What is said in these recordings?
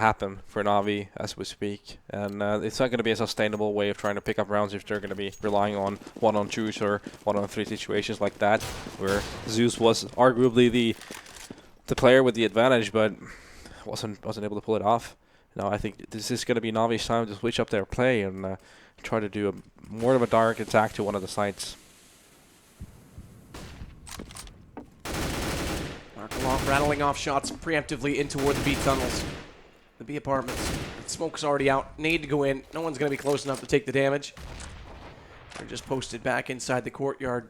happen for NaVi as we speak, and it's not going to be a sustainable way of trying to pick up rounds if they're going to be relying on 1-on-2s or 1-on-3 situations like that, where Zeus was arguably the player with the advantage, but wasn't able to pull it off. Now I think this is going to be NaVi's time to switch up their play and try to do more of a direct attack to one of the sites. Markelov rattling off shots preemptively in toward the B tunnels. The B apartments. Smoke's already out. Need to go in. No one's going to be close enough to take the damage. They're just posted back inside the courtyard.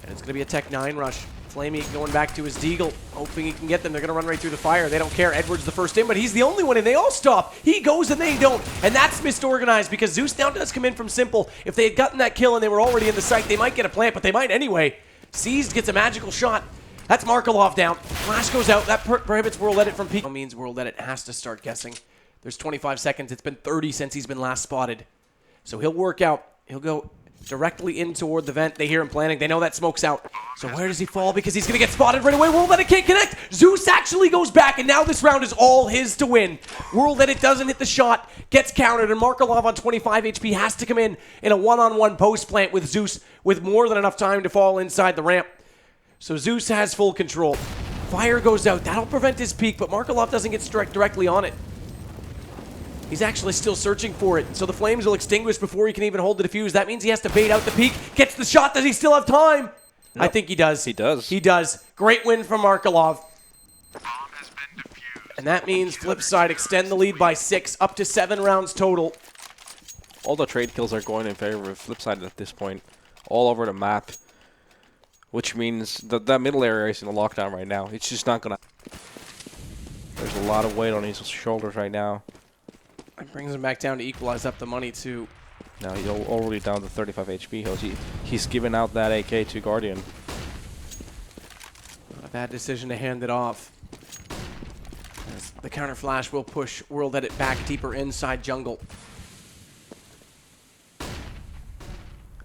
And it's going to be a Tech 9 rush. Flamey going back to his Deagle, hoping he can get them. They're going to run right through the fire. They don't care. Edward's the first in, but he's the only one, and they all stop. He goes, and they don't. And that's misorganized because Zeus now does come in from Simple. If they had gotten that kill and they were already in the site, they might get a plant, but they might anyway. Seized gets a magical shot. That's Markelov down. Flash goes out. That prohibits World Edit from peak. That means World Edit has to start guessing. There's 25 seconds. It's been 30 since he's been last spotted. So he'll work out. He'll go directly in toward the vent. They hear him planning. They know that smoke's out. So where does he fall? Because he's going to get spotted right away. World Edit can't connect. Zeus actually goes back, and now this round is all his to win. World Edit doesn't hit the shot, gets countered, and Markelov on 25 HP has to come in a one-on-one post plant with Zeus with more than enough time to fall inside the ramp. So Zeus has full control. Fire goes out. That'll prevent his peak, but Markelov doesn't get struck directly on it. He's actually still searching for it, so the flames will extinguish before he can even hold the defuse. That means he has to bait out the peak. Gets the shot. Does he still have time? Nope. I think he does. He does. He does. Great win from Markelov. And that means Flipside extend the lead by 6, up to 7 rounds total. All the trade kills are going in favor of Flipside at this point, all over the map, which means that middle area is in a lockdown right now. It's just not going to... There's a lot of weight on his shoulders right now. It brings him back down to equalize up the money, too. Now he's already down to 35 HP. He's given out that AK to Guardian. Not a bad decision to hand it off. As the counter flash will push World Edit back deeper inside jungle.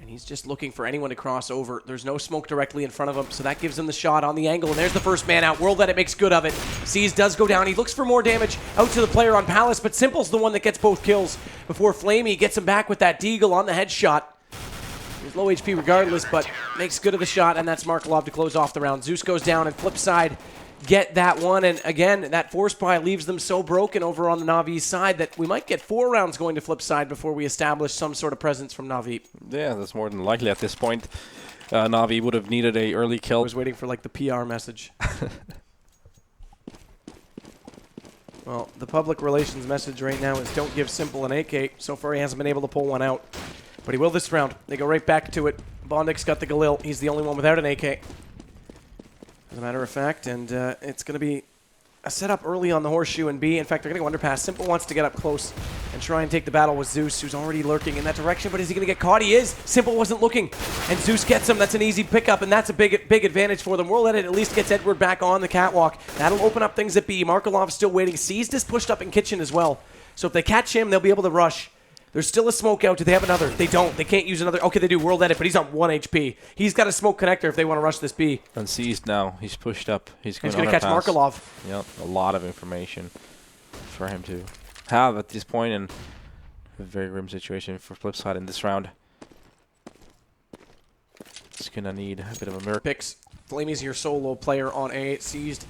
And he's just looking for anyone to cross over. There's no smoke directly in front of him, so that gives him the shot on the angle. And there's the first man out. World Edit makes good of it. Seas does go down. He looks for more damage out to the player on Palace, but Simple's the one that gets both kills before Flamey gets him back with that Deagle on the headshot. He's low HP regardless, but makes good of the shot, and that's Markelov to close off the round. Zeus goes down, and Flipside get that one. And again, that force buy leaves them so broken over on the NaVi side that we might get 4 rounds going to Flipside before we establish some sort of presence from NaVi. Yeah, that's more than likely at this point. NaVi would have needed a early kill. I was waiting for like the PR message. Well, the public relations message right now is don't give Simple an AK. So far he hasn't been able to pull one out, but he will this round. They go right back to it. Bondik's got the Galil. He's the only one without an AK. As a matter of fact, and it's going to be a setup early on the horseshoe and B. In fact, they're going to go underpass. Simple wants to get up close and try and take the battle with Zeus, who's already lurking in that direction, but is he going to get caught? He is. Simple wasn't looking, and Zeus gets him. That's an easy pickup, and that's a big advantage for them. World Edit at least gets Edward back on the catwalk. That'll open up things at B. Markelov's still waiting. Seized is pushed up in kitchen as well. So if they catch him, they'll be able to rush. There's still a smoke out. Do they have another? They don't. They can't use another. Okay, they do. World Edit, but he's on 1 HP. He's got a smoke connector if they want to rush this B. And Seized now. He's pushed up. He's going to catch Markelov. Yep, a lot of information for him to have at this point, and a very grim situation for Flipside in this round. It's going to need a bit of a miracle. Picks. Flamey's your solo player on A. Seized.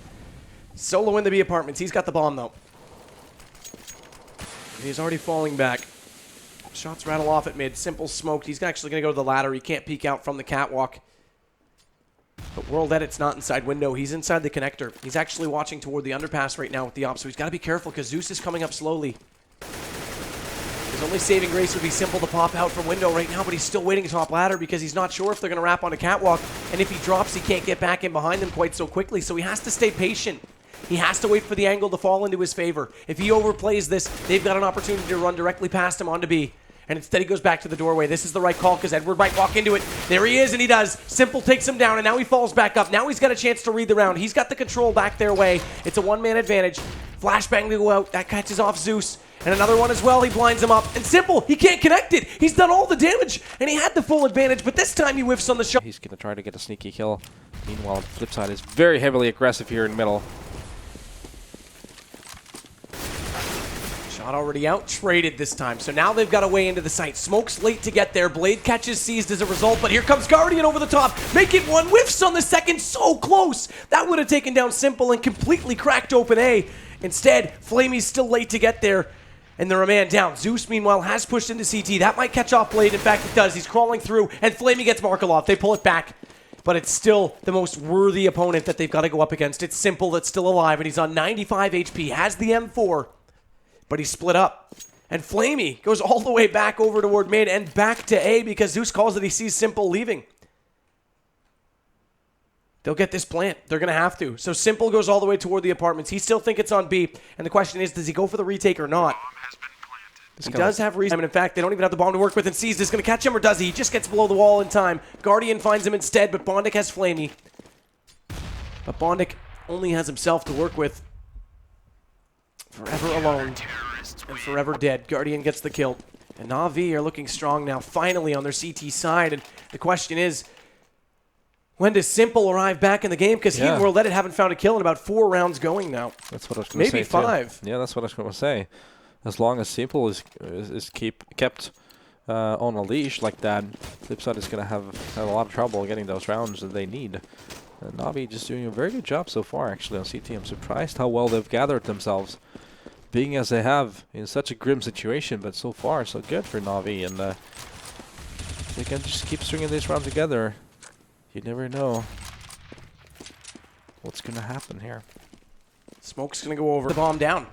Solo in the B apartments. He's got the bomb, though. He's already falling back. Shots rattle off at mid. Simple smoked. He's actually going to go to the ladder. He can't peek out from the catwalk. But World Edit's not inside window. He's inside the connector. He's actually watching toward the underpass right now with the op, so he's got to be careful because Zeus is coming up slowly. His only saving grace would be Simple to pop out from window right now, but he's still waiting top ladder because he's not sure if they're going to wrap on a catwalk. And if he drops, he can't get back in behind them quite so quickly, so he has to stay patient. He has to wait for the angle to fall into his favor. If he overplays this, they've got an opportunity to run directly past him onto B. And instead he goes back to the doorway. This is the right call because Edward might walk into it. There he is, and he does. Simple takes him down, and now he falls back up. Now he's got a chance to read the round. He's got the control back their way. It's a one-man advantage. Flashbang to go out. That catches off Zeus. And another one as well. He blinds him up. And Simple, he can't connect it. He's done all the damage, and he had the full advantage, but this time he whiffs on the shot. He's going to try to get a sneaky kill. Meanwhile, Flipside is very heavily aggressive here in middle. Shot already out, traded this time. So now they've got a way into the site. Smoke's late to get there. Blade catches seized as a result, but here comes Guardian over the top. Make it one, whiffs on the second, so close. That would have taken down Simple and completely cracked open A. Instead, Flamey's still late to get there, and they're a man down. Zeus, meanwhile, has pushed into CT. That might catch off Blade. In fact, it does. He's crawling through, and Flamey gets Markelov. They pull it back. But it's still the most worthy opponent that they've got to go up against. It's Simple that's still alive, and he's on 95 HP, has the M4, but he's split up. And Flamey goes all the way back over toward mid and back to A because Zeus calls that he sees Simple leaving. They'll get this plant. They're going to have to. So Simple goes all the way toward the apartments. He still thinks it's on B, and the question is, does he go for the retake or not? He does have reason, and in fact, they don't even have the bomb to work with, and Seized is going to catch him, or does he? He just gets below the wall in time. Guardian finds him instead, but Bondic has Flamey. But Bondic only has himself to work with. Forever alone, and forever dead. Guardian gets the kill. And NaVi are looking strong now, finally on their CT side, and the question is, when does Simple arrive back in the game? Because he and World Edit haven't found a kill in about 4 rounds going now. That's what I was going to say. Maybe 5. Yeah, that's what I was going to say. As long as Simple is kept on a leash like that, Flipside is going to have a lot of trouble getting those rounds that they need. And NaVi just doing a very good job so far, actually, on CT. I'm surprised how well they've gathered themselves, being as they have in such a grim situation. But so far, so good for NaVi, and they can just keep stringing these rounds together. You never know what's going to happen here. Smoke's going to go over the bomb down.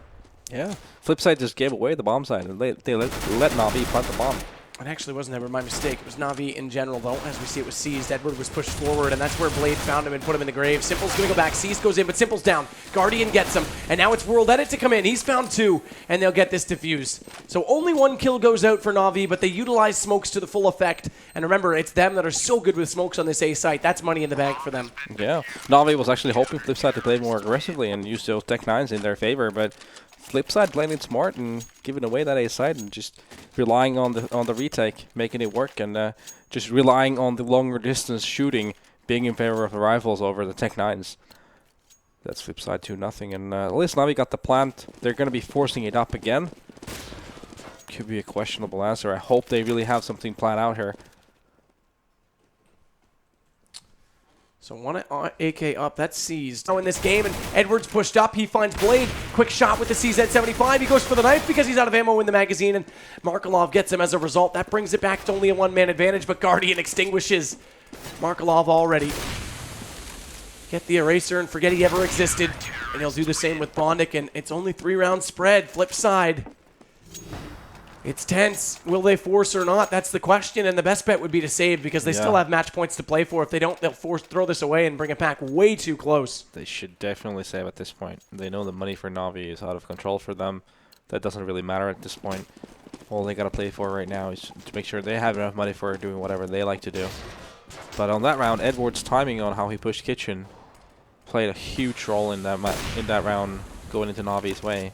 Yeah. Flipside just gave away the bomb side, and they let NaVi plant the bomb. It actually wasn't ever my mistake. It was NaVi in general, though. As we see, it was Seized. Edward was pushed forward, and that's where Blade found him and put him in the grave. Simple's going to go back. Seized goes in, but Simple's down. Guardian gets him, and now it's World Edit to come in. He's found 2, and they'll get this defused. So only 1 kill goes out for NaVi, but they utilize smokes to the full effect. And remember, it's them that are so good with smokes on this A site. That's money in the bank for them. Yeah. NaVi was actually hoping Flipside to play more aggressively and use those Tech 9s in their favor, but Flipside playing it smart and giving away that A side and just relying on the retake, making it work, and just relying on the longer distance shooting being in favor of the rifles over the Tech 9s. That's Flipside 2-0, and at least NaVi got the plant. They're going to be forcing it up again. Could be a questionable answer. I hope they really have something planned out here. So 1 AK up, that's Seized. Now in this game, and Edwards pushed up, he finds Blade. Quick shot with the CZ75, he goes for the knife because he's out of ammo in the magazine, and Markelov gets him as a result. That brings it back to only a 1-man advantage, but Guardian extinguishes Markelov already. Get the eraser and forget he ever existed, and he'll do the same with Bondic, and it's only 3-round spread, flip side. It's tense. Will they force or not? That's the question, and the best bet would be to save because they still have match points to play for. If they don't, they'll throw this away and bring it back way too close. They should definitely save at this point. They know the money for NaVi is out of control for them. That doesn't really matter at this point. All they got to play for right now is to make sure they have enough money for doing whatever they like to do. But on that round, Edward's timing on how he pushed Kitchen played a huge role in that round going into NaVi's way.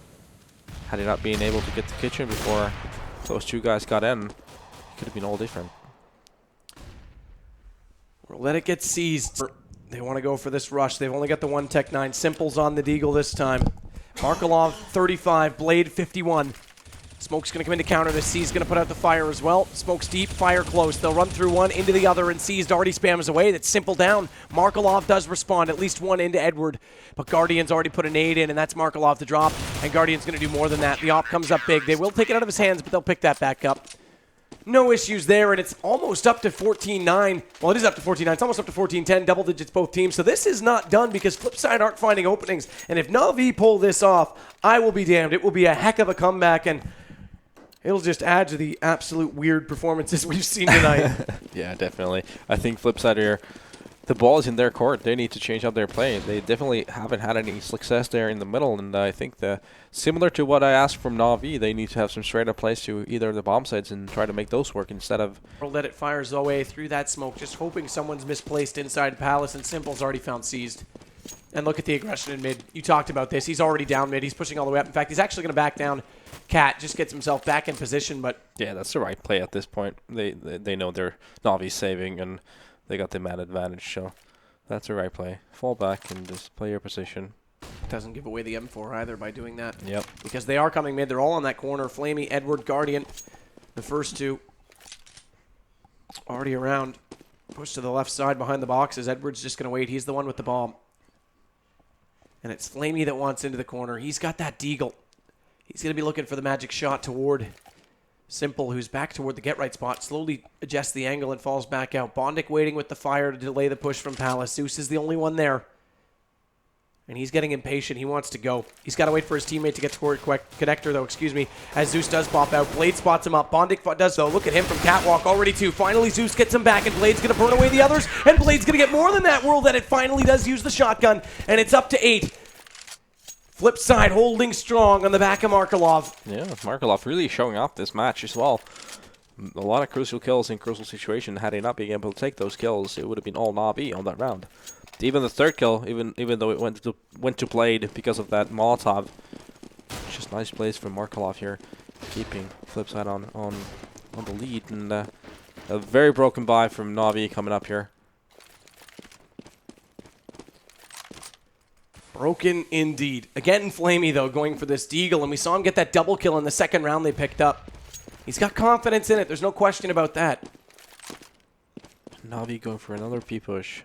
Had he not been able to get the Kitchen before those 2 guys got in, it could have been all different. We'll let it get seized. They want to go for this rush. They've only got the 1 Tech 9. Simple's on the Deagle this time. Markelov 35, Blade 51. Smoke's going to come in to counter this. Seized going to put out the fire as well. Smoke's deep, fire close. They'll run through one into the other, and Seized already spams away. That's Simple down. Markelov does respond, at least 1 into Edward. But Guardian's already put a nade in, and that's Markelov to drop. And Guardian's going to do more than that. The op comes up big. They will take it out of his hands, but they'll pick that back up. No issues there, and it's almost up to 14-9. Well, it is up to 14-9. It's almost up to 14-10, double digits both teams. So this is not done because Flipside aren't finding openings. And if NaVi pull this off, I will be damned. It will be a heck of a comeback, and it'll just add to the absolute weird performances we've seen tonight. Yeah, definitely. I think Flipside here, the ball is in their court. They need to change up their play. They definitely haven't had any success there in the middle, and I think similar to what I asked from NaVi, they need to have some straight-up plays to either of the bomb sites and try to make those work instead of... Let it fires away through that smoke, just hoping someone's misplaced inside Palace, and Simple's already found Seized. And look at the aggression in mid. You talked about this. He's already down mid. He's pushing all the way up. In fact, he's actually going to back down. Cat just gets himself back in position, but... Yeah, that's the right play at this point. They know they're NaVi saving, and they got the man advantage, so that's the right play. Fall back and just play your position. Doesn't give away the M4 either by doing that. Yep. Because they are coming mid. They're all on that corner. Flamey, Edward, Guardian. The first two already around. Push to the left side behind the boxes. Edward's just going to wait. He's the one with the bomb. And it's Flamey that wants into the corner. He's got that deagle. He's going to be looking for the magic shot toward Simple, who's back toward the get-right spot. Slowly adjusts the angle and falls back out. Bondic waiting with the fire to delay the push from Palace. Zeus is the only one there. And he's getting impatient. He wants to go. He's got to wait for his teammate to get toward connector, though, as Zeus does pop out. Blade spots him up. Bondic does, though. Look at him from Catwalk, already two. Finally, Zeus gets him back, and Blade's going to burn away the others, and Blade's going to get more than that. World that it finally does use the shotgun, and it's up to 8. Flipside holding strong on the back of Markelov. Yeah, Markelov really showing off this match as well. A lot of crucial kills in crucial situations. Had he not been able to take those kills, it would have been all NaVi on that round. Even the third kill, even though it went to Blade because of that Molotov, just nice plays from Markelov here, keeping Flipside on the lead, and a very broken buy from NaVi coming up here. Broken indeed. Again, Flamey, though, going for this deagle, and we saw him get that double kill in the second round they picked up. He's got confidence in it. There's no question about that. NaVi going for another P-push.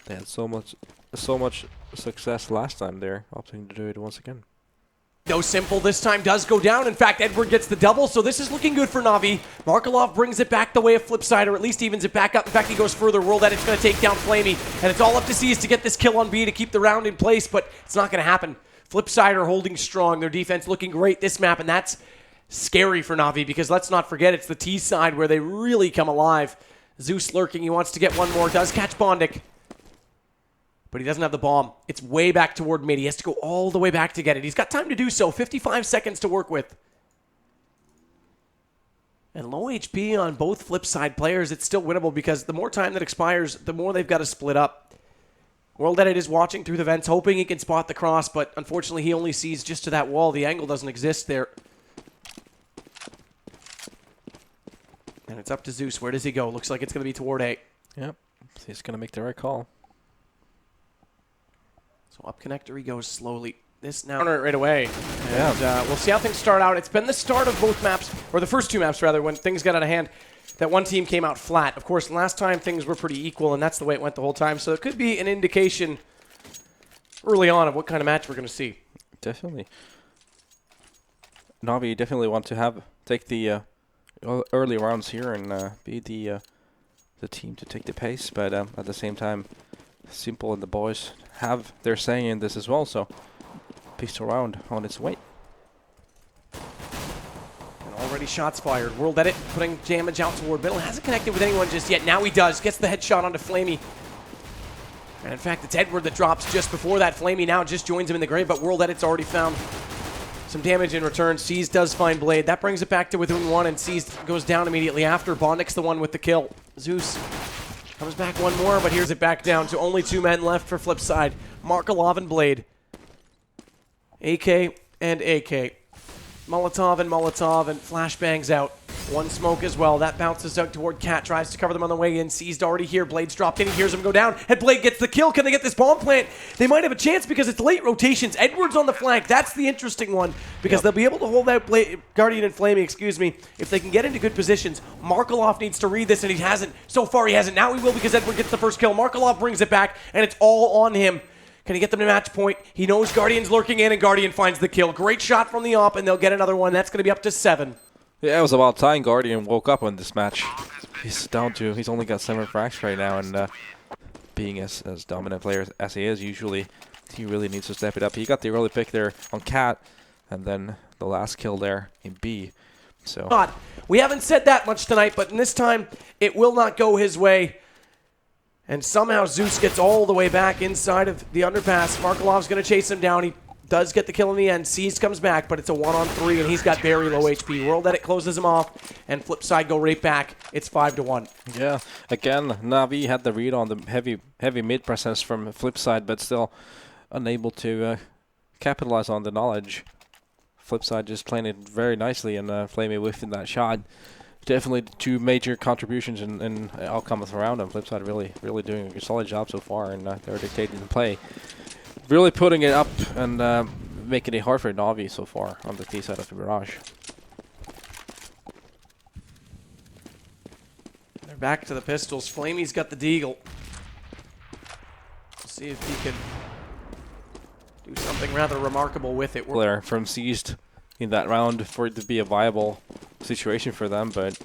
They had so much success last time there, opting to do it once again. No Simple this time does go down. In fact, Edward gets the double, so this is looking good for NaVi. Markelov brings it back the way of Flipside, or at least evens it back up. In fact, he goes further. World Edit's going to take down Flamey, and it's all up to C's to get this kill on B to keep the round in place, but it's not going to happen. Flipside are holding strong. Their defense looking great this map, and that's scary for NaVi, because let's not forget it's the T side where they really come alive. Zeus lurking. He wants to get one more. Does catch Bondic, but he doesn't have the bomb. It's way back toward mid. He has to go all the way back to get it. He's got time to do so. 55 seconds to work with. And low HP on both Flipside players. It's still winnable because the more time that expires, the more they've got to split up. World Edit is watching through the vents, hoping he can spot the cross, but unfortunately he only sees just to that wall. The angle doesn't exist there. And it's up to Zeus. Where does he go? Looks like it's going to be toward A. Yep, he's going to make the right call. So up connector he goes slowly. This now right away. Yeah. And we'll see how things start out. It's been the start of both maps, or the first two maps rather, when things got out of hand, that one team came out flat. Of course, last time things were pretty equal, and that's the way it went the whole time. So it could be an indication early on of what kind of match we're going to see. Definitely. NaVi definitely want to take the early rounds here and be the team to take the pace, but at the same time, Simple and the boys have their say in this as well, so pistol round on its way. And already shots fired. World Edit putting damage out toward middle. Hasn't connected with anyone just yet. Now he does. Gets the headshot onto Flamey. And in fact, it's Edward that drops just before that. Flamey now just joins him in the grave, but World Edit's already found some damage in return. Seas does find Blade. That brings it back to within one, and Seas goes down immediately after. Bondic's the one with the kill. Zeus comes back one more, but here's it back down to only 2 men left for Flipside. Markelov and Blade. AK and AK. Molotov and flashbangs out. One smoke as well. That bounces out toward Cat. Tries to cover them on the way in. Seized already here. Blade's dropped in. He hears him go down. And Blade gets the kill. Can they get this bomb plant? They might have a chance because it's late rotations. Edward's on the flank. That's the interesting one because they'll be able to hold out Guardian and Flamey, if they can get into good positions. Markelov needs to read this, and he hasn't. So far, he hasn't. Now he will because Edward gets the first kill. Markelov brings it back, and it's all on him. Can he get them to match point? He knows Guardian's lurking in, and Guardian finds the kill. Great shot from the op, and they'll get another one. That's going to be up to 7. Yeah, it was about time Guardian woke up on this match. He's only got 7 frags right now, and being as dominant player as he is, usually he really needs to step it up. He got the early pick there on Cat, and then the last kill there in B. So we haven't said that much tonight, but in this time, it will not go his way. And somehow Zeus gets all the way back inside of the underpass. Markelov's going to chase him down. He does get the kill in the end. Seas comes back, but it's a 1-on-3, and he's got very low HP. World Edit closes him off, and Flipside go right back. It's 5-1. Yeah, again, NaVi had the read on the heavy mid presence from Flipside, but still unable to capitalize on the knowledge. Flipside just playing it very nicely, and Flamey whiffing that shot. Definitely 2 major contributions in outcome of the round, and Flipside really doing a solid job so far, and they're dictating the play. really putting it up and making it hard for NaVi so far on the T side of the barrage. They're back to the pistols. Flamey's got the deagle. We'll see if he can do something rather remarkable with it. Player from seized in that round for it to be a viable situation for them, but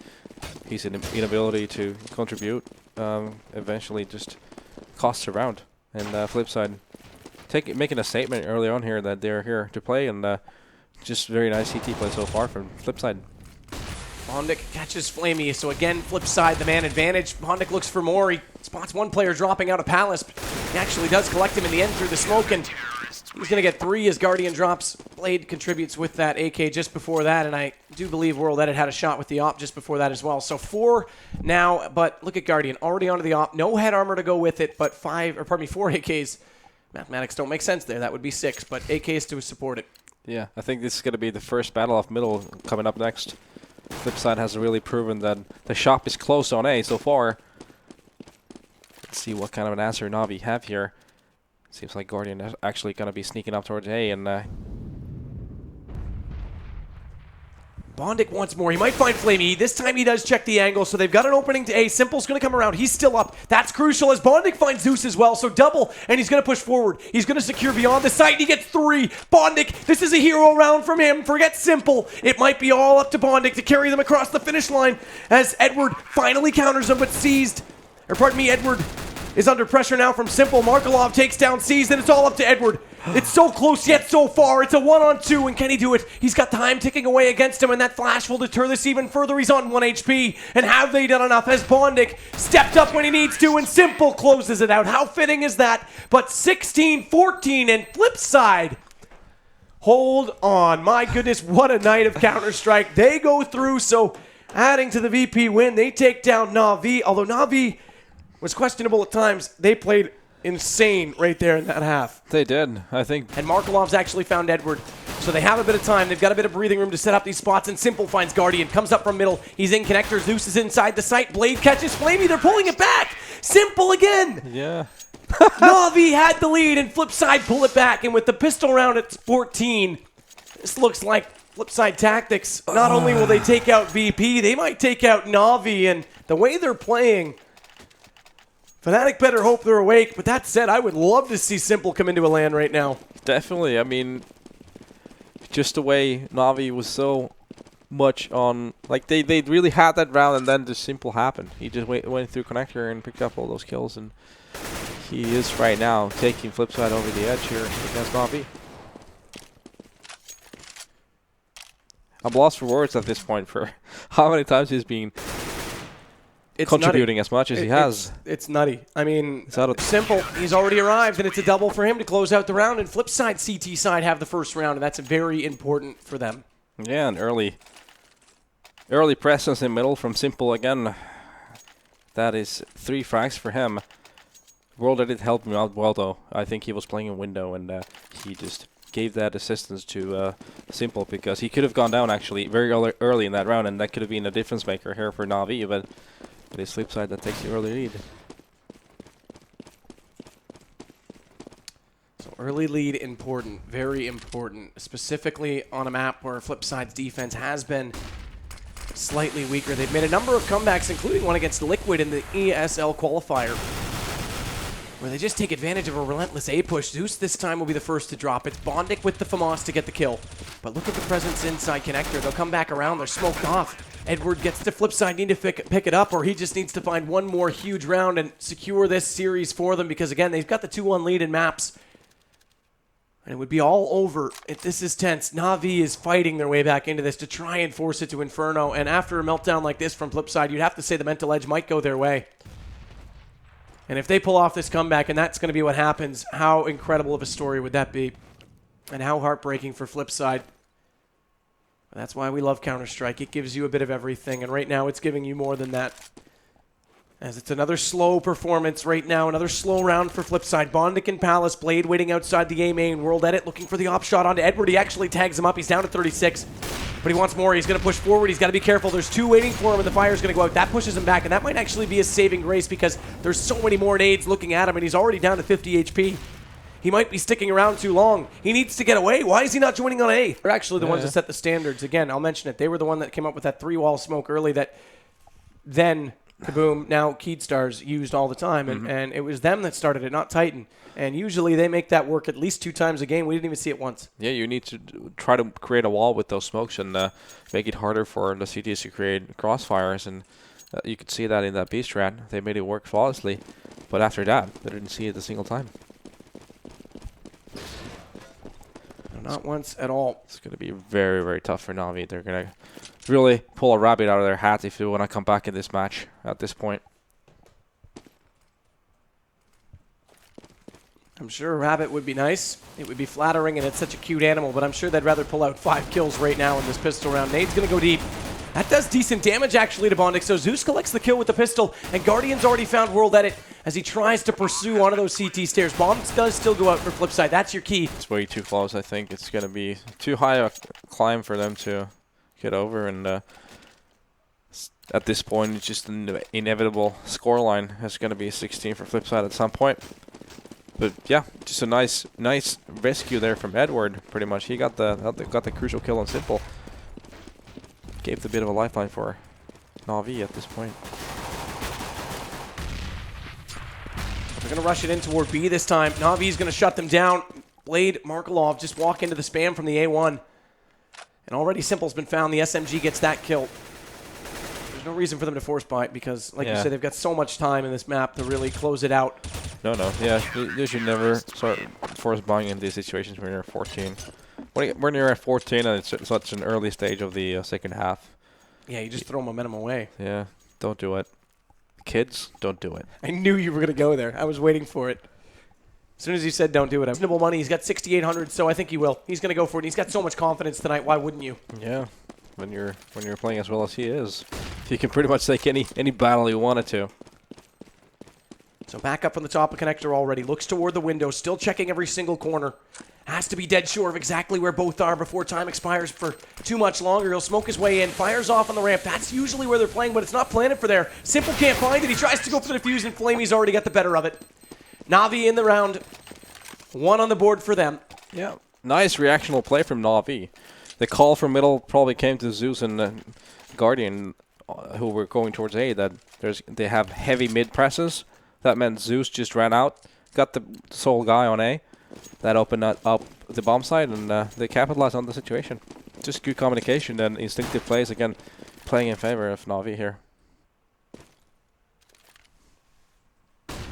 his inability to contribute eventually just costs a round. And Flipside making a statement early on here that they're here to play, and just very nice CT play so far from Flipside. Bondik catches Flamey, so again, Flipside, the man advantage. Bondik looks for more. He spots one player dropping out of Palace. He actually does collect him in the end through the smoke, and he's going to get 3 as Guardian drops. Blade contributes with that AK just before that, and I do believe World Edit had a shot with the op just before that as well. So 4 now, but look at Guardian, already onto the op. No head armor to go with it, but 4 AKs. Mathematics don't make sense there. That would be 6, but AKs to support it. Yeah, I think this is going to be the first battle of middle coming up next. Flipside has really proven that the shop is close on A so far. Let's see what kind of an answer NaVi have here. Seems like Guardian is actually going to be sneaking up towards A, and Bondik wants more. He might find Flamey. This time he does check the angle, so they've got an opening to A. Simple's going to come around. He's still up. That's crucial as Bondik finds Zeus as well, so double, and he's going to push forward. He's going to secure beyond the site, and he gets 3. Bondik, this is a hero round from him. Forget Simple. It might be all up to Bondik to carry them across the finish line as Edward finally counters him, but seized. Or pardon me, Edward is under pressure now from Simple. Markelov takes down Seized, and it's all up to Edward. It's so close yet so far. It's a 1-on-2, and can he do it? He's got time ticking away against him, and that flash will deter this even further. He's on 1 HP, and have they done enough? Has Bondik stepped up when he needs to, and Simple closes it out. How fitting is that? But 16-14, and Flipside. Hold on. My goodness, what a night of Counter-Strike. They go through, so adding to the VP win, they take down NaVi, although NaVi was questionable at times. They played insane right there in that half. they did, I think. And Markelov's actually found Edward. So they have a bit of time. They've got a bit of breathing room to set up these spots, and Simple finds Guardian. Comes up from middle. He's in connector. Zeus is inside the site. Blade catches Flamey. They're pulling it back. Simple again. Yeah. NaVi had the lead, and Flipside pull it back. And with the pistol round at 14, this looks like Flipside tactics. Not only will they take out VP, they might take out NaVi. And the way they're playing, Fnatic better hope they're awake. But that said, I would love to see Simple come into a LAN right now. Definitely. I mean, just the way NaVi was so much on, like they really had that round, and then the Simple happened. He just went through connector and picked up all those kills, and he is right now taking Flipside over the edge here against NaVi. I'm lost for words at this point for how many times he's been contributing as much as he has. It's nutty. I mean, Simple, he's already arrived, and it's a double for him to close out the round. And Flipside, CT side have the first round, and that's very important for them. Yeah, and early presence in middle from Simple again. That is 3 frags for him. World Edit helped him out well, though. I think he was playing in window, and he just gave that assistance to Simple, because he could have gone down actually very early in that round, and that could have been a difference maker here for NaVi, but it is Flipside that takes the early lead. So early lead important, very important, specifically on a map where Flipside's defense has been slightly weaker. They've made a number of comebacks, including one against Liquid in the ESL qualifier, where they just take advantage of a relentless A push. Zeus this time will be the first to drop. It's Bondik with the FAMAS to get the kill. But look at the presence inside connector. They'll come back around. They're smoked off. Edward gets to Flipside, need to pick it up, or he just needs to find one more huge round and secure this series for them, because again, they've got the 2-1 lead in maps. And it would be all over if this is tense. NaVi is fighting their way back into this to try and force it to Inferno. And after a meltdown like this from Flipside, you'd have to say the mental edge might go their way. And if they pull off this comeback, and that's going to be what happens, how incredible of a story would that be? And how heartbreaking for Flipside. That's why we love Counter-Strike. It gives you a bit of everything, and right now it's giving you more than that. As it's another slow performance right now, another slow round for Flipside. Bondik and Palace, Blade waiting outside the A main. World Edit looking for the op shot onto Edward. He actually tags him up. He's down to 36, but he wants more. He's going to push forward. He's got to be careful. There's 2 waiting for him, and the fire's going to go out. That pushes him back, and that might actually be a saving grace, because there's so many more nades looking at him, and he's already down to 50 HP. He might be sticking around too long. He needs to get away. Why is he not joining on A? They're actually the ones that set the standards. Again, I'll mention it. They were the one that came up with that 3-wall smoke early that then Kaboom, now Keydstars used all the time. And it was them that started it, not Titan. And usually they make that work at least 2 times a game. We didn't even see it once. Yeah, you need to try to create a wall with those smokes and make it harder for the CTs to create crossfires. And you could see that in that B strat. They made it work flawlessly. But after that, they didn't see it a single time. Not once at all. It's going to be very, very tough for NaVi. They're going to really pull a rabbit out of their hat if they want to come back in this match at this point. I'm sure a rabbit would be nice. It would be flattering, and it's such a cute animal, but I'm sure they'd rather pull out 5 kills right now in this pistol round. Nade's going to go deep. That does decent damage, actually, to Bondic. So Zeus collects the kill with the pistol, and Guardian's already found World Edit as he tries to pursue one of those CT stairs. Bondic does still go out for Flipside. That's your key. It's way too close, I think. It's going to be too high a climb for them to get over, and at this point, it's just an inevitable scoreline. It's going to be 16 for Flipside at some point. But yeah, just a nice rescue there from Edward. Pretty much, he got the crucial kill on Simple. Gave the bit of a lifeline for NaVi at this point. They're going to rush it in toward B this time. NaVi's going to shut them down. Blade, Markelov just walk into the spam from the A1. And already Simple's been found. The SMG gets that kill. There's no reason for them to force buy because, like you said, they've got so much time in this map to really close it out. No. Yeah, you should never start force buying in these situations when you're 14. When you're at 14 and it's such an early stage of the second half. Yeah, you just throw momentum away. Yeah, don't do it. Kids, don't do it. I knew you were going to go there. I was waiting for it. As soon as you said don't do it, reasonable money. He's got 6,800, so I think he will. He's going to go for it. He's got so much confidence tonight. Why wouldn't you? Yeah, when you're playing as well as he is, he can pretty much take any battle he wanted to. So back up on the top of connector already. Looks toward the window, still checking every single corner. Has to be dead sure of exactly where both are before time expires for too much longer. He'll smoke his way in, fires off on the ramp. That's usually where they're playing, but it's not planted for there. Simple can't find it. He tries to go for the defuse, and Flamey's already got the better of it. NaVi in the round. 1 on the board for them. Yeah, nice reactional play from NaVi. The call from middle probably came to Zeus and Guardian, who were going towards A, that they have heavy mid presses. That meant Zeus just ran out, got the sole guy on A. That opened up the bomb side, and they capitalized on the situation. Just good communication and instinctive plays, again, playing in favor of NaVi here.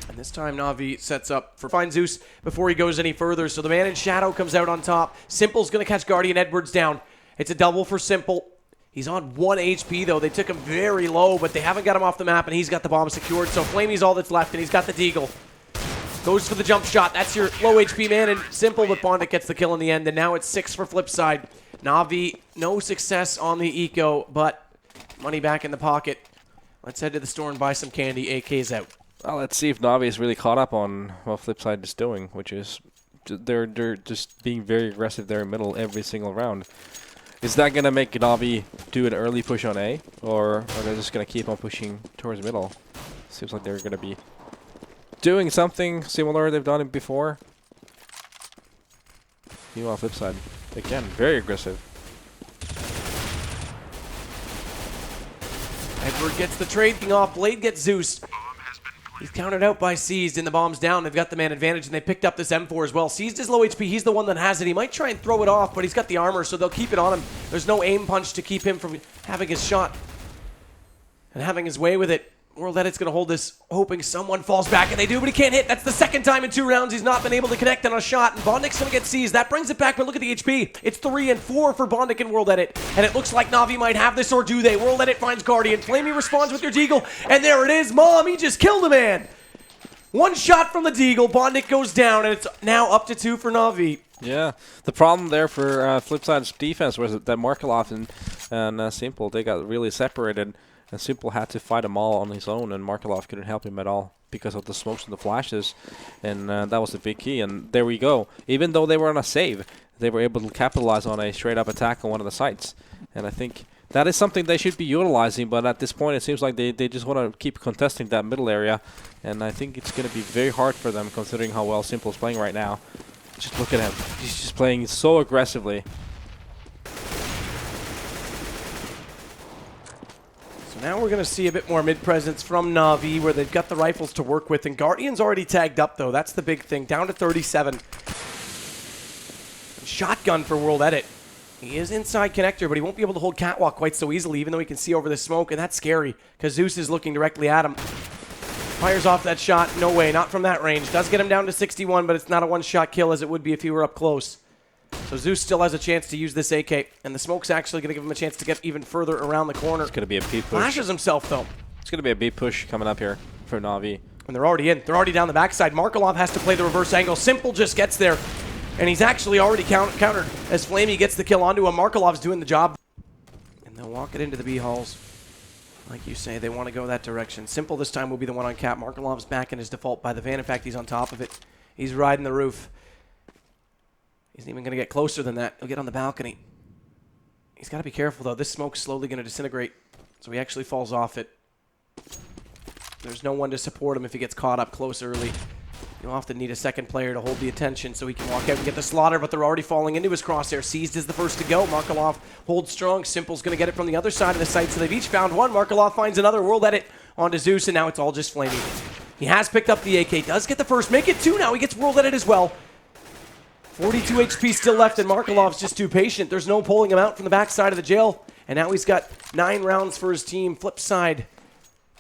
And this time NaVi sets up for find Zeus before he goes any further. So the man in shadow comes out on top. Simple's going to catch Guardian Edwards down. It's a double for Simple. He's on 1 HP, though. They took him very low, but they haven't got him off the map, and he's got the bomb secured. So Flamey's all that's left, and he's got the deagle. Goes for the jump shot. That's your low HP man, and Simple, but Bondic gets the kill in the end, and now it's 6 for Flipside. NaVi, no success on the eco, but money back in the pocket. Let's head to the store and buy some candy. AK's out. Well, let's see if NaVi is really caught up on what Flipside is doing, which is they're just being very aggressive there in middle every single round. Is that going to make NaVi do an early push on A, or are they just going to keep on pushing towards middle? Seems like they're going to be doing something similar they've done it before. Meanwhile, Flipside, again, very aggressive. Edward gets the trade thing off. Blade gets Zeus. He's countered out by Seized, and the bomb's down. They've got the man advantage, and they picked up this M4 as well. Seized is low HP. He's the one that has it. He might try and throw it off, but he's got the armor, so they'll keep it on him. There's no aim punch to keep him from having his shot and having his way with it. World Edit's going to hold this, hoping someone falls back, and they do, but he can't hit. That's the second time in 2 rounds he's not been able to connect on a shot, and Bondic's going to get seized. That brings it back, but look at the HP. It's 3 and 4 for Bondic and World Edit, and it looks like NaVi might have this, or do they? World Edit finds Guardian. Flamey responds with your deagle, and there it is. Mom, he just killed a man. 1 shot from the deagle. Bondic goes down, and it's now up to 2 for NaVi. Yeah, the problem there for Flipside's defense was that Markelov and Simple, they got really separated. And Simple had to fight them all on his own, and Markelov couldn't help him at all because of the smokes and the flashes, and that was the big key. And there we go. Even though they were on a save, they were able to capitalize on a straight-up attack on one of the sites. And I think that is something they should be utilizing, but at this point it seems like they just want to keep contesting that middle area, and I think it's going to be very hard for them considering how well Simple is playing right now. Just look at him. He's just playing so aggressively. So now we're going to see a bit more mid-presence from NaVi, where they've got the rifles to work with, and Guardian's already tagged up, though. That's the big thing. Down to 37. Shotgun for World Edit. He is inside connector, but he won't be able to hold catwalk quite so easily, even though he can see over the smoke, and that's scary, because Zeus is looking directly at him. Fires off that shot. No way, not from that range. Does get him down to 61, but it's not a one-shot kill as it would be if he were up close. So Zeus still has a chance to use this AK, and the smoke's actually going to give him a chance to get even further around the corner. It's going to be a B push. Flashes himself, though. It's going to be a B push coming up here for NaVi. And they're already in. They're already down the backside. Markelov has to play the reverse angle. Simple just gets there. And he's actually already countered as Flamey gets the kill onto him. Markelov's doing the job. And they'll walk it into the B halls. Like you say, they want to go that direction. Simple this time will be the one on cap. Markelov's back in his default by the van. In fact, he's on top of it. He's riding the roof. He's even going to get closer than that. He'll get on the balcony. He's got to be careful, though. This smoke's slowly going to disintegrate. So he actually falls off it. There's no one to support him if he gets caught up close early. You'll often need a second player to hold the attention so he can walk out and get the slaughter, but they're already falling into his crosshair. Seized is the first to go. Markelov holds strong. Simple's going to get it from the other side of the site, so they've each found one. Markelov finds another. World Edit onto Zeus, and now it's all just Flamey. He has picked up the AK, does get the first, make it two now. He gets World Edit as well. 42 HP still left, and Markelov's just too patient. There's no pulling him out from the backside of the jail, and now he's got 9 rounds for his team. Flip side.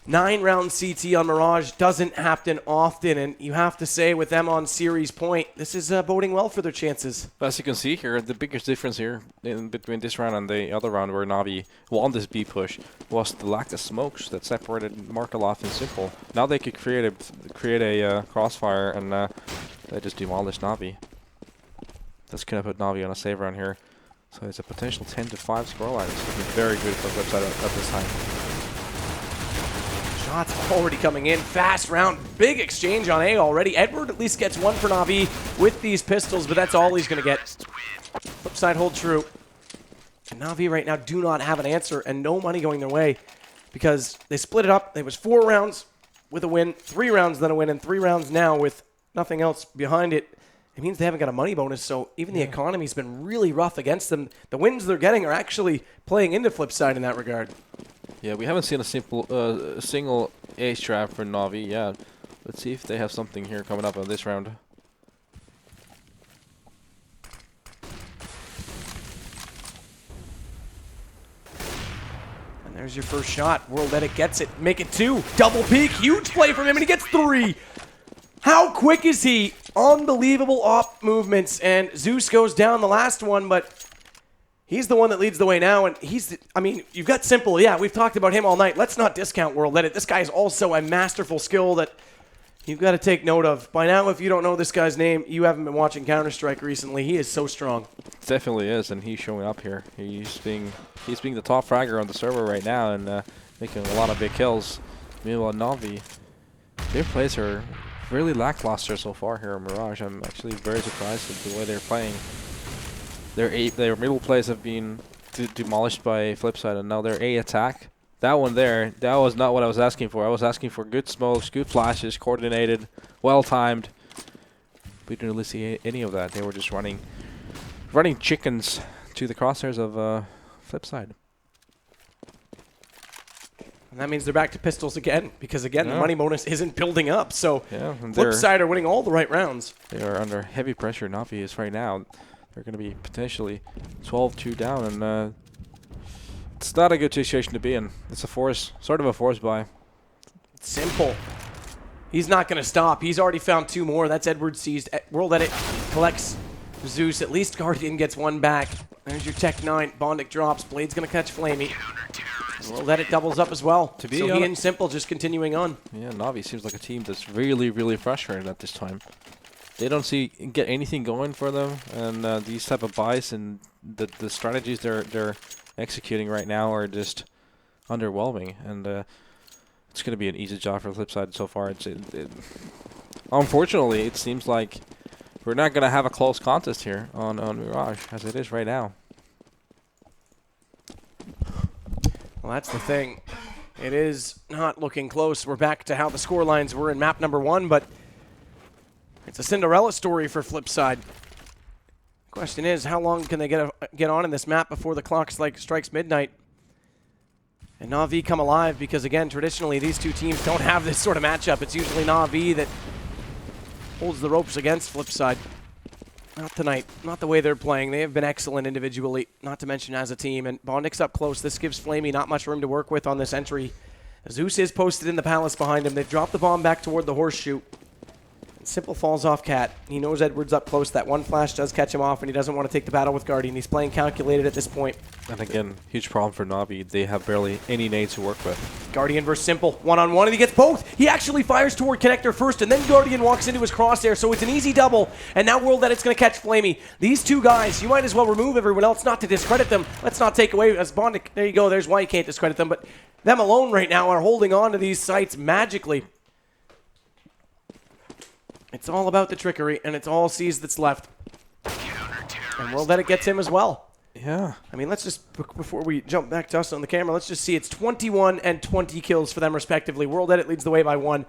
9-round CT on Mirage doesn't happen often, and you have to say with them on series point, this is boding well for their chances. As you can see here, the biggest difference here in between this round and the other round where NaVi won this B push was the lack of smokes that separated Markelov and Simple. Now they could create a crossfire, and they just demolished NaVi. That's going to put NaVi on a save round here. So it's a potential 10-5 scoreline. It's looking very good for Flipside at this time. Shots already coming in. Fast round. Big exchange on A already. Edward at least gets one for NaVi with these pistols, but that's all he's going to get. Flipside hold true. And NaVi right now do not have an answer and no money going their way because they split it up. It was 4 rounds with a win, 3 rounds then a win, and 3 rounds now with nothing else behind it. It means they haven't got a money bonus, so even the economy's been really rough against them. The wins they're getting are actually playing into Flipside in that regard. Yeah, we haven't seen a single ace trap for NaVi yet. Let's see if they have something here coming up on this round. And there's your first shot. World Edit gets it. Make it 2. Double peek. Huge play from him, and he gets 3. How quick is he? Unbelievable op movements. And Zeus goes down the last one, but he's the one that leads the way now, and I mean, you've got Simple. Yeah, we've talked about him all night. Let's not discount World Edit. This guy is also a masterful skill that you've got to take note of. By now, if you don't know this guy's name, you haven't been watching Counter-Strike recently. He is so strong. It definitely is, and he's showing up here. He's being the top fragger on the server right now and making a lot of big kills. Meanwhile, NaVi, their plays are really lackluster so far here on Mirage. I'm actually very surprised at the way they're playing. Their middle plays have been demolished by Flipside, and now their A attack. That one there, that was not what I was asking for. I was asking for good smokes, good flashes, coordinated, well-timed. We didn't really see any of that. They were just running chickens to the crosshairs of Flipside. And that means they're back to pistols again, because again, the money bonus isn't building up. So Flipside are winning all the right rounds. They are under heavy pressure. NaVi is right now. They're going to be potentially 12-2 down, and it's not a good situation to be in. It's sort of a force buy. Simple. He's not going to stop. He's already found 2 more. That's Edward seized. World Edit collects Zeus. At least Guardian gets 1 back. There's your Tech 9. Bondic drops. Blade's going to catch Flamey. World Edit doubles up as well. So he and Simple just continuing on. Yeah, NaVi seems like a team that's really, really frustrated at this time. They don't get anything going for them, and these type of buys and the strategies they're executing right now are just underwhelming. And it's going to be an easy job for Flipside so far. Unfortunately, it seems like we're not going to have a close contest here on Mirage as it is right now. Well, that's the thing. It is not looking close. We're back to how the score lines were in map number 1, but it's a Cinderella story for Flipside. Question is, how long can they get on in this map before the clock strikes midnight? And NaVi come alive because, again, traditionally these two teams don't have this sort of matchup. It's usually NaVi that holds the ropes against Flipside. Not tonight. Not the way they're playing. They have been excellent individually, not to mention as a team. And Bondik's up close. This gives Flamey not much room to work with on this entry. Zeus is posted in the palace behind him. They've dropped the bomb back toward the horseshoe. Simple falls off Cat. He knows Edward's up close. That one flash does catch him off, and he doesn't want to take the battle with Guardian. He's playing calculated at this point. And again, huge problem for NaVi. They have barely any nades to work with. Guardian versus Simple, one-on-one, and he gets both. He actually fires toward Connector first, and then Guardian walks into his crosshair, so it's an easy double. And now World Edit's going to catch Flamey. These two guys, you might as well remove everyone else, not to discredit them. Let's not take away, as Bondik, there you go, there's why you can't discredit them. But them alone right now are holding on to these sites magically. It's all about the trickery, and it's all C's that's left. And World Edit gets him as well. Yeah. I mean, let's just, before we jump back to us on the camera, let's just see it's 21 and 20 kills for them respectively. World Edit leads the way by 1.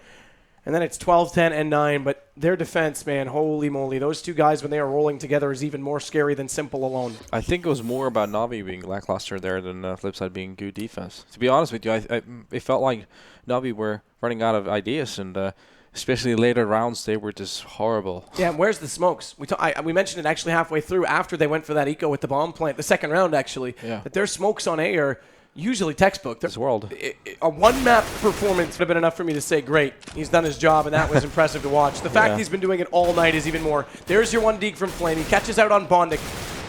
And then it's 12, 10, and 9. But their defense, man, holy moly. Those two guys, when they are rolling together, is even more scary than Simple alone. I think it was more about NaVi being lackluster there than Flipside being good defense. To be honest with you, it felt like NaVi were running out of ideas, and especially later rounds, they were just horrible. Yeah, and where's the smokes? We mentioned it actually halfway through after they went for that eco with the bomb plant, the second round actually, that their smokes on A are usually textbook. This world. A one-map performance would have been enough for me to say, great, he's done his job, and that was impressive to watch. The fact he's been doing it all night is even more. There's your one deke from Flame. He catches out on Bondik,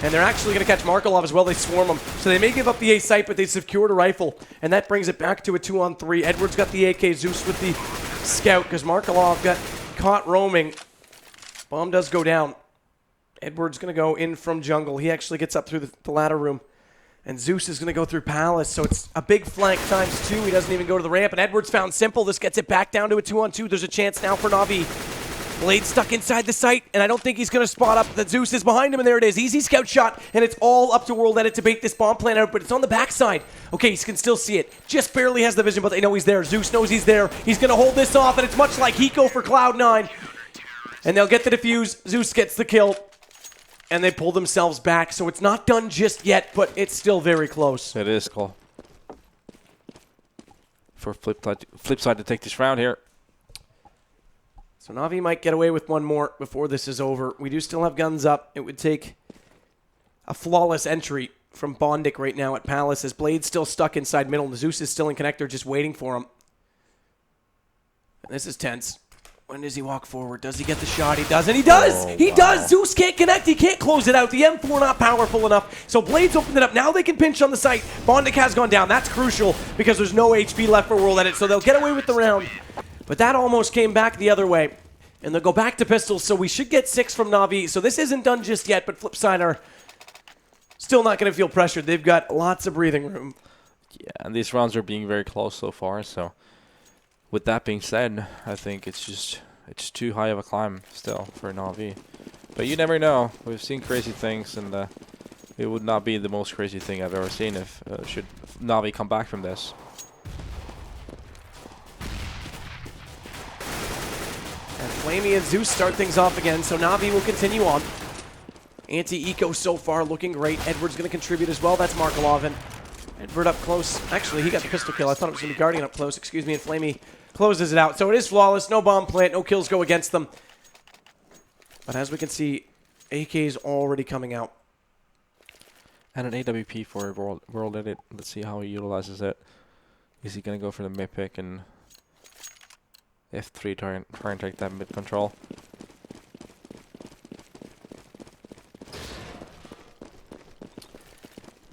and they're actually going to catch Markelov as well. They swarm him. So they may give up the A site, but they secured a rifle, and that brings it back to a 2-on-3. Edward's got the AK, Zeus with the scout, because Markelov got caught roaming. Bomb does go down. Edward's going to go in from jungle. He actually gets up through the ladder room. And Zeus is going to go through Palace, so it's a big flank ×2. He doesn't even go to the ramp, and Edwards found Simple. This gets it back down to a 2-on-2. There's a chance now for NaVi. Blade stuck inside the site, and I don't think he's going to spot up that Zeus is behind him, and there it is. Easy scout shot, and it's all up to World Edit to bait this bomb plan out, but it's on the backside. Okay, he can still see it. Just barely has the vision, but they know he's there. Zeus knows he's there. He's going to hold this off, and it's much like Hiko for Cloud9. And they'll get the defuse. Zeus gets the kill. And they pull themselves back, so it's not done just yet, but it's still very close. It is cool. For Flipside to take this round here. So NaVi might get away with one more before this is over. We do still have guns up. It would take a flawless entry from Bondik right now at Palace, as Blade's still stuck inside middle, and Zeus is still in connector just waiting for him. And this is tense. When does he walk forward? Does he get the shot? He does, and he does! Oh, he does! Zeus can't connect. He can't close it out. The M4 not powerful enough. So Blade's opened it up. Now they can pinch on the site. Bondik has gone down. That's crucial because there's no HP left for World Edit, so they'll get away with the round. But that almost came back the other way. And they'll go back to pistols, so we should get 6 from NaVi. So this isn't done just yet, but Flipside are still not going to feel pressured. They've got lots of breathing room. Yeah, and these rounds are being very close so far, so with that being said, I think it's too high of a climb still for NaVi. But you never know. We've seen crazy things, and it would not be the most crazy thing I've ever seen if should NaVi come back from this. And Flamey and Zeus start things off again, so NaVi will continue on. Anti-eco so far looking great. Edward's going to contribute as well. That's Markelov. And Edward up close. Actually, he got the pistol kill. I thought it was going to be Guardian up close. Excuse me, and Flamey closes it out. So it is flawless. No bomb plant. No kills go against them. But as we can see, AK's already coming out. And an AWP for World Edit. Let's see how he utilizes it. Is he going to go for the mid pick and F3 try and take that mid control?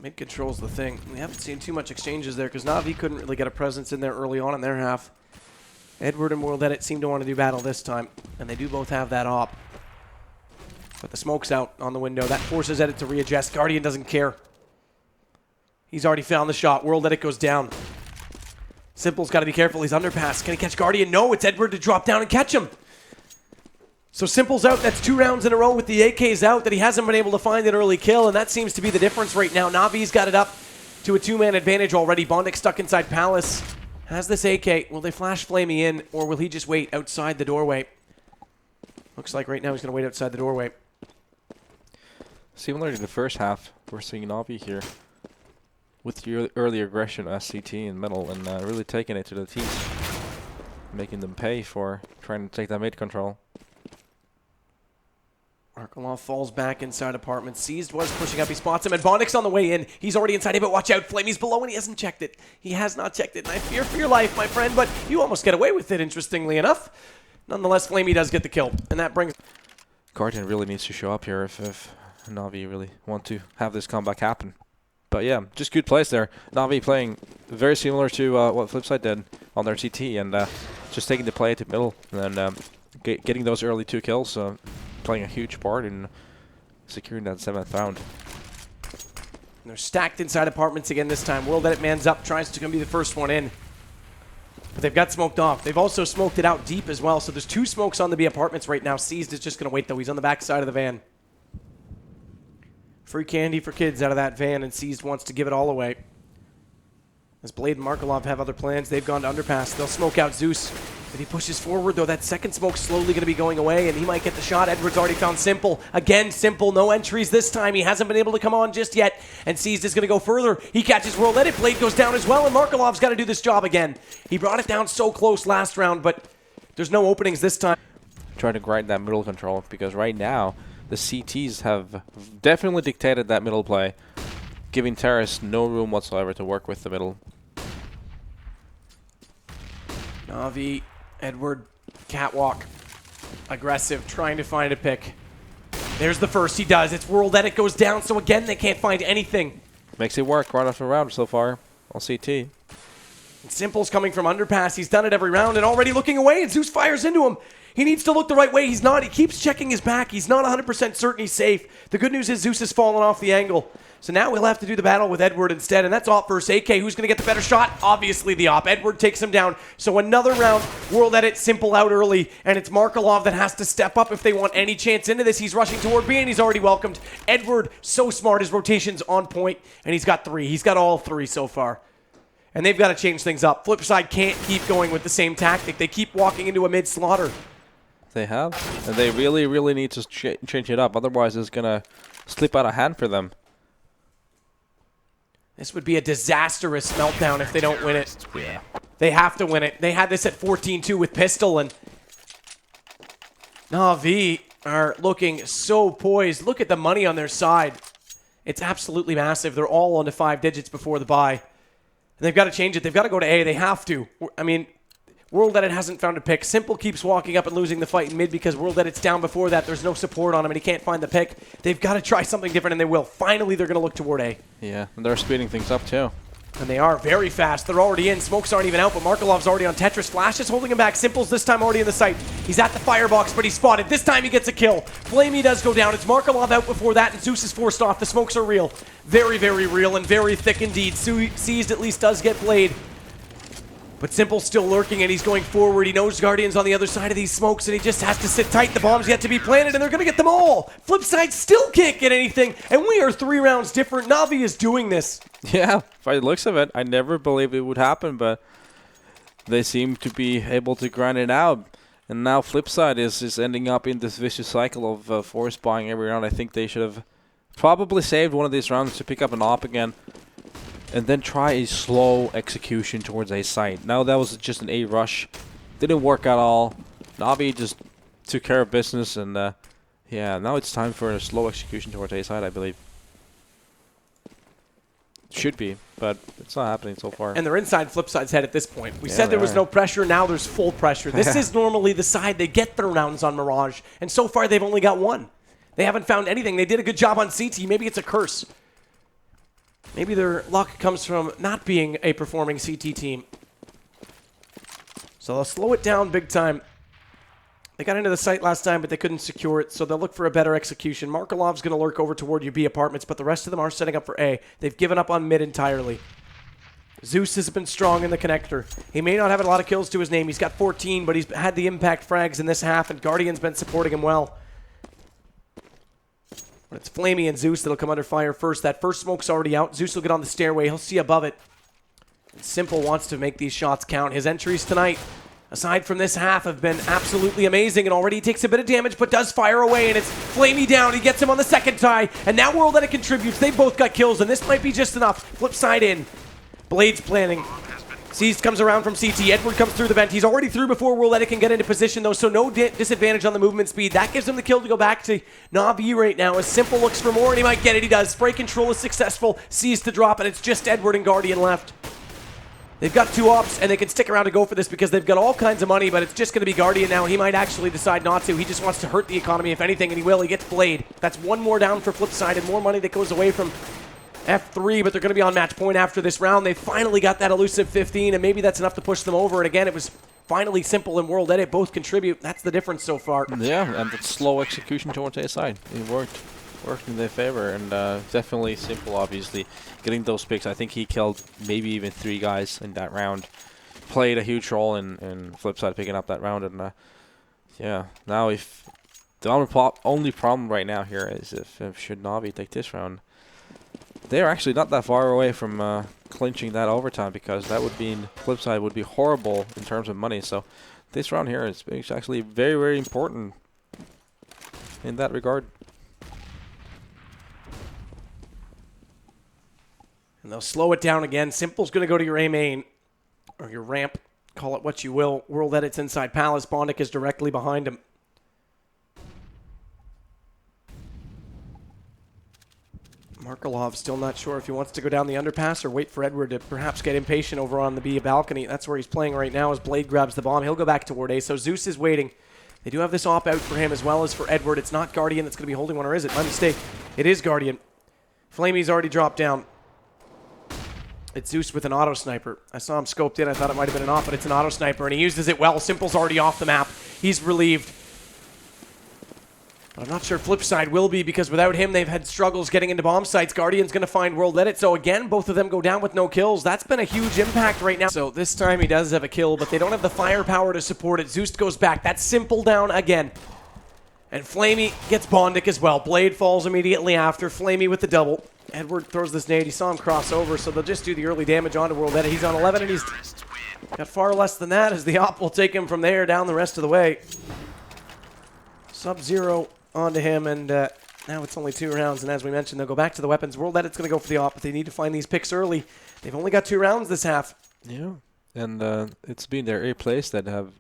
Mid control's the thing. We haven't seen too much exchanges there because NaVi couldn't really get a presence in there early on in their half. Edward and World Edit seem to want to do battle this time, and they do both have that op. But the smoke's out on the window. That forces Edit to readjust. Guardian doesn't care. He's already found the shot. World Edit goes down. Simple's got to be careful. He's underpass. Can he catch Guardian? No, it's Edward to drop down and catch him. So Simple's out. That's 2 rounds in a row with the AKs out that he hasn't been able to find an early kill, and that seems to be the difference right now. NaVi's got it up. to a 2-man advantage already. Bondic stuck inside Palace. Has this AK. Will they flash Flamey in, or will he just wait outside the doorway? Looks like right now he's going to wait outside the doorway. Similar to the first half, we're seeing NaVi here with the early aggression as CT in middle and really taking it to the teeth, making them pay for trying to take that mid control. Markelov falls back inside apartment. Seized was pushing up. He spots him, and Bondic's on the way in. He's already inside him, but watch out. Flamey's below, and he hasn't checked it. He has not checked it, and I fear for your life, my friend, but you almost get away with it, interestingly enough. Nonetheless, Flamey does get the kill, and that brings... Guardian really needs to show up here if NaVi really want to have this comeback happen. But yeah, just good plays there. NaVi playing very similar to what Flipside did on their CT, and just taking the play to middle, and then getting those early 2 kills. Playing a huge part in securing that 7th round. And they're stacked inside apartments again this time. World Edit mans up, tries to be the first one in. But they've got smoked off. They've also smoked it out deep as well. So there's 2 smokes on the B apartments right now. Seized is just going to wait, though. He's on the back side of the van. Free candy for kids out of that van, and Seized wants to give it all away. As Blade and Markelov have other plans, they've gone to underpass. They'll smoke out Zeus. If he pushes forward, though, that second smoke's slowly going to be going away, and he might get the shot. Edward's already found Simple. Again, Simple, no entries this time. He hasn't been able to come on just yet, and Seized is going to go further. He catches World Edit. Blade goes down as well, and Markelov's got to do this job again. He brought it down so close last round, but there's no openings this time. Try to grind that middle control, because right now, the CTs have definitely dictated that middle play, giving Terrace no room whatsoever to work with the middle. NaVi, Edward, catwalk, aggressive, trying to find a pick. There's the first, he does. It's World Edit goes down, so again, they can't find anything. Makes it work round after round so far on CT. And Simple's coming from underpass. He's done it every round and already looking away, and Zeus fires into him. He needs to look the right way. He's not. He keeps checking his back. He's not 100% certain he's safe. The good news is Zeus has fallen off the angle. So now we'll have to do the battle with Edward instead, and that's Op versus AK. Who's going to get the better shot? Obviously the Op. Edward takes him down. So another round, World Edit, Simple out early, and it's Markelov that has to step up if they want any chance into this. He's rushing toward B, and he's already welcomed. Edward, so smart. His rotation's on point, and he's got 3. He's got all 3 so far. And they've got to change things up. Flipside can't keep going with the same tactic. They keep walking into a mid-slaughter. They have, and they really, really need to change it up. Otherwise, it's going to slip out of hand for them. This would be a disastrous meltdown if they don't win it. Yeah. They have to win it. They had this at 14-2 with Pistol, and NaVi are looking so poised. Look at the money on their side. It's absolutely massive. They're all on to 5 digits before the bye. And they've got to change it. They've got to go to A. They have to. I mean, World Edit hasn't found a pick. Simple keeps walking up and losing the fight in mid because World Edit's down before that. There's no support on him, and he can't find the pick. They've got to try something different, and they will. Finally, they're going to look toward A. Yeah, and they're speeding things up, too. And they are very fast. They're already in. Smokes aren't even out, but Markelov's already on Tetris. Flash is holding him back. Simple's this time already in the sight. He's at the firebox, but he's spotted. This time he gets a kill. Flamey does go down. It's Markelov out before that, and Zeus is forced off. The smokes are real. Very, very real and very thick indeed. Seized at least does get Blade. But Simple's still lurking, and he's going forward. He knows Guardian's on the other side of these smokes, and he just has to sit tight. The bomb's yet to be planted, and they're going to get them all. Flipside still can't get anything, and we are 3 rounds different. NaVi is doing this. Yeah, by the looks of it, I never believed it would happen, but they seem to be able to grind it out. And now Flipside is ending up in this vicious cycle of force buying every round. I think they should have probably saved one of these rounds to pick up an op again. And then try a slow execution towards A site. Now that was just an A rush. Didn't work at all. NaVi just took care of business, and yeah, now it's time for a slow execution towards A site, I believe. Should be, but it's not happening so far. And they're inside Flipside's head at this point. We said there was no pressure, now there's full pressure. This is normally the side they get their rounds on Mirage, and so far they've only got 1. They haven't found anything. They did a good job on CT. Maybe it's a curse. Maybe their luck comes from not being a performing CT team. So they'll slow it down big time. They got into the site last time, but they couldn't secure it, so they'll look for a better execution. Markelov's going to lurk over toward UB apartments, but the rest of them are setting up for A. They've given up on mid entirely. Zeus has been strong in the connector. He may not have a lot of kills to his name. He's got 14, but he's had the impact frags in this half, and Guardian's been supporting him well. But it's Flamey and Zeus that'll come under fire first. That first smoke's already out. Zeus will get on the stairway. He'll see above it. Simple wants to make these shots count. His entries tonight, aside from this half, have been absolutely amazing, and already he takes a bit of damage, but does fire away, and it's Flamey down. He gets him on the second tie, and now World Edit contributes. They both got kills, and this might be just enough. Flip side in. Blades planning. Seized comes around from CT. Edward comes through the vent. He's already through before World Edit can get into position, though, so no disadvantage on the movement speed. That gives him the kill to go back to NaVi right now, as Simple looks for more, and he might get it. He does. Spray control is successful. Seized to drop, and it's just Edward and Guardian left. They've got 2 ops, and they can stick around to go for this because they've got all kinds of money, but it's just going to be Guardian now. He might actually decide not to. He just wants to hurt the economy, if anything, and he will. He gets Blade. That's 1 more down for Flipside, and more money that goes away from F3, but they're going to be on match point after this round. They finally got that elusive 15, and maybe that's enough to push them over. And again, it was finally Simple and World Edit both contribute. That's the difference so far. Yeah, and it's slow execution towards their side. It worked in their favor, and definitely Simple, obviously, getting those picks. I think he killed maybe even 3 guys in that round. Played a huge role in Flipside picking up that round, and yeah, now if the only problem right now here is if should NaVi take this round. They're actually not that far away from clinching that overtime, because that would mean Flipside would be horrible in terms of money. So this round here is actually very, very important in that regard. And they'll slow it down again. Simple's going to go to your A main, or your ramp. Call it what you will. World Edit's inside Palace. Bondic is directly behind him. Markelov still not sure if he wants to go down the underpass or wait for Edward to perhaps get impatient over on the B balcony. That's where he's playing right now as Blade grabs the bomb. He'll go back toward A, so Zeus is waiting. They do have this op out for him as well as for Edward. It's not Guardian that's going to be holding one, or is it? My mistake. It is Guardian. Flamey's already dropped down. It's Zeus with an auto sniper. I saw him scoped in. I thought it might have been an op, but it's an auto sniper, and he uses it well. Simple's already off the map. He's relieved. But I'm not sure Flipside will be, because without him, they've had struggles getting into bomb sites. Guardian's going to find World Edit. So again, both of them go down with no kills. That's been a huge impact right now. So this time he does have a kill, but they don't have the firepower to support it. Zeus goes back. That's Simple down again. And Flamey gets Bondic as well. Blade falls immediately after. Flamey with the double. Edward throws this nade. He saw him cross over, so they'll just do the early damage onto World Edit. He's on 11, and he's got far less than that, as the op will take him from there down the rest of the way. Sub-Zero onto him, and now it's only 2 rounds, and as we mentioned, they'll go back to the weapons. World Edit's going to go for the op, but they need to find these picks early. They've only got 2 rounds this half. Yeah, and it's been their A plays that have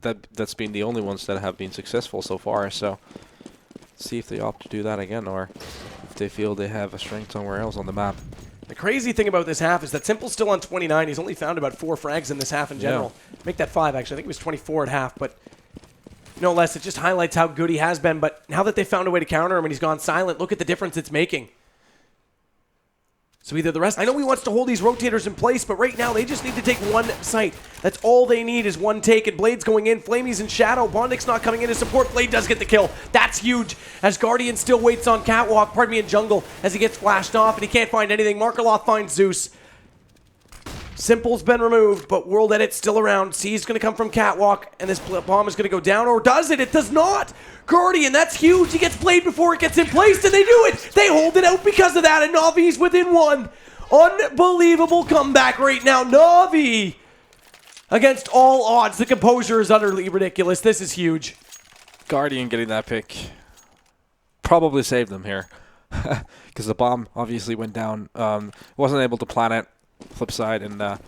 that's been the only ones that have been successful so far. So see if they opt to do that again, or if they feel they have a strength somewhere else on the map. The crazy thing about this half is that Simple's still on 29. He's only found about 4 frags in this half in general. Yeah. Make that 5, actually. I think it was 24 at half, but no less. It just highlights how good he has been. But now that they found a way to counter him and he's gone silent, look at the difference it's making. So either the rest... I know he wants to hold these rotators in place, but right now they just need to take 1 site. That's all they need is 1 take, and Blade's going in. Flamey's in shadow. Bondic's not coming in to support. Blade does get the kill. That's huge, as Guardian still waits on Catwalk, in jungle, as he gets flashed off, and he can't find anything. Markelov finds Zeus. Simple's been removed, but World Edit's still around. C's going to come from Catwalk, and this bomb is going to go down, or does it? It does not! Guardian, that's huge. He gets Blade before it gets in place, and they do it! They hold it out because of that, and NaVi's within 1. Unbelievable comeback right now. NaVi, against all odds. The composure is utterly ridiculous. This is huge. Guardian getting that pick probably saved them here, because the bomb obviously went down. Wasn't able to plan it. Flipside, and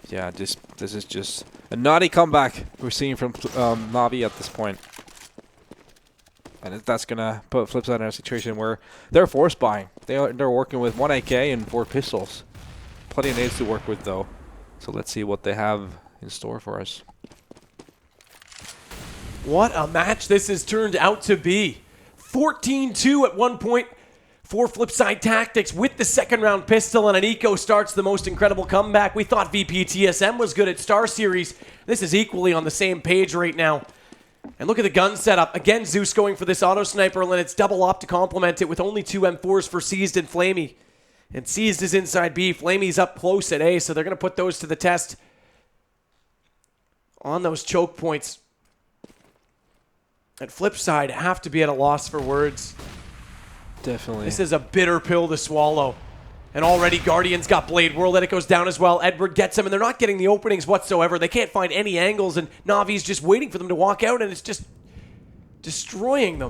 yeah, this is just a naughty comeback we're seeing from NaVi at this point, and that's gonna put Flipside in a situation where they're force buying. They're working with 1 AK and 4 pistols, plenty of nades to work with though. So let's see what they have in store for us. What a match this has turned out to be. 14-2 at one point. 4 Flipside tactics with the 2nd round pistol, and an Eco starts the most incredible comeback. We thought VPTSM was good at Star Series. This is equally on the same page right now. And look at the gun setup. Again, Zeus going for this auto sniper, and then it's double op to complement it with only 2 M4s for Seized and Flamey. And Seized is inside B. Flamey's up close at A, so they're going to put those to the test on those choke points. At Flipside, have to be at a loss for words. Definitely. This is a bitter pill to swallow. And already Guardian's got Blade. World Edit goes down as well. Edward gets him, and they're not getting the openings whatsoever. They can't find any angles, and NaVi's just waiting for them to walk out, and it's just destroying them.